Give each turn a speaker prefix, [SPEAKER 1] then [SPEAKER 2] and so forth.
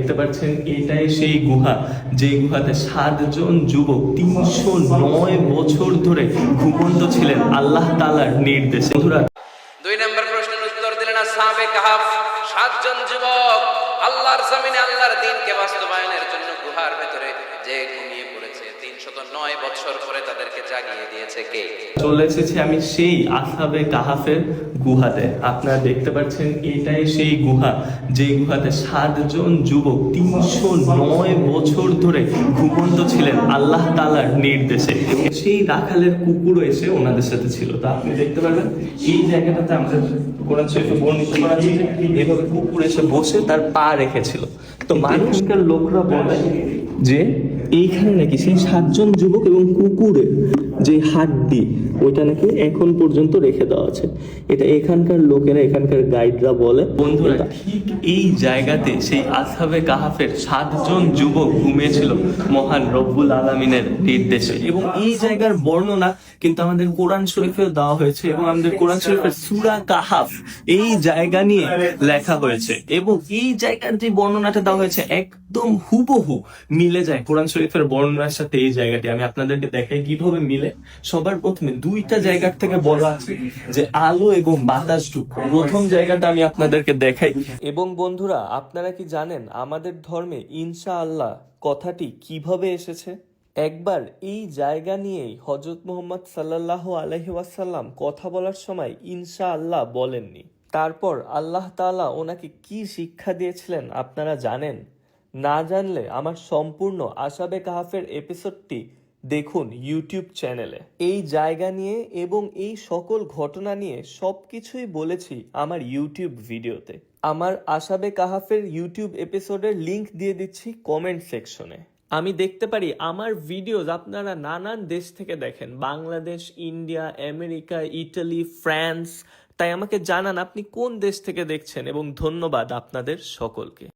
[SPEAKER 1] দেখতে পাচ্ছেন এটাই সেই গুহা, যে গুহাতে 7 জন যুবক 309 বছর ধরে ঘুমন্ত ছিলেন আল্লাহ তাআলার নির্দেশে। বন্ধুরা,
[SPEAKER 2] 2 নম্বর প্রশ্নের উত্তর দিলেন আসহাবে কাহাফ। 7 জন যুবক আল্লাহর জমিনে আল্লাহর দ্বীনকে বাস্তবায়নের জন্য গুহার ভেতরে যে ঘুমিয়ে পড়েছে 309 বছর পরে তাদেরকে জাগিয়ে দিয়েছে কে?
[SPEAKER 1] চলে এসেছি আমি সেই আসহাবে কাহাফের গুহাতে। আপনারা দেখতে পাচ্ছেন এটাই সেই গুহা, যে গুহাতে 7 জন যুবক 309 বছর ধরে ঘুমন্ত ছিলেন আল্লাহ তাআলার নির্দেশে। সেই রাখালের কুকুরও এসে ওনাদের সাথে ছিল। তো আপনি দেখতে পারবেন এই জায়গাটাতে আমাদের কোরআন শরীফে বর্ণিত করা আছে যে এভাবে কুকুর এসে বসে তার পা রেখেছিল। তো মানুষকার লোকরা বলে যে এইখানে নাকি সেই 7 জন যুবক এবং কুকুরের যে হাড্ডি ওইটা নাকি এখন পর্যন্ত রেখে দেওয়া আছে। এটা এখানকার লোকেরা, এখানকার গাইডরা বলে। বন্ধুরা, ঠিক এই জায়গাতে সেই আসহাবে কাহাফের 7 জন যুবক ঘুমিয়েছিল মহান রব্বুল আলামিনের নির্দেশে। এবং এই জায়গার বর্ণনা কিন্তু আমাদের কোরআন শরীফে দেওয়া হয়েছে, এবং আমাদের কোরআন শরীফের সূরা কাহাফ এই জায়গা নিয়ে লেখা হয়েছে। এবং এই জায়গার যে বর্ণনাটা দেওয়া হয়েছে একদম হুবহু মিলে যায় কোরআন শরীফের বর্ণনার সাথে। এই জায়গাটি আমি আপনাদেরকে দেখাই কিভাবে মিলে। সবার প্রথমে 2টা জায়গার থেকে বলা আছে যে আলো এবং বাতাস ঢুকবে। প্রথম জায়গাটা আমি আপনাদেরকে দেখাই। এবং বন্ধুরা, আপনারা কি জানেন আমাদের ধর্মে ইনশাআল্লাহ কথাটি কিভাবে এসেছে? একবার এই জায়গা নিয়েই হযরত মুহাম্মদ সাল্লাল্লাহু আলাইহি ওয়াসাল্লাম কথা বলার সময় ইনশাআল্লাহ বলেননি। তারপর আল্লাহ তাআলা ওনাকে কি শিক্ষা দিয়েছিলেন আপনারা জানেন? না জানলে আমার সম্পূর্ণ আসহাবে কাহাফের এপিসোডটি দেখুন ইউটিউব চ্যানেলে। এই জায়গা নিয়ে এবং এই সকল ঘটনা নিয়ে সবকিছুই বলেছি আমার ইউটিউব ভিডিওতে। আমার আসহাবে কাহাফের ইউটিউব এপিসোডের লিংক দিয়ে দিচ্ছি কমেন্ট সেকশনে। আমি দেখতে পারি আমার ভিডিওস আপনারা নানান দেশ থেকে দেখেন, Bangladesh, India, America, Italy, France. তাই আমাকে জানান আপনি কোন দেশ থেকে দেখছেন, এবং ধন্যবাদ আপনাদের সকলকে।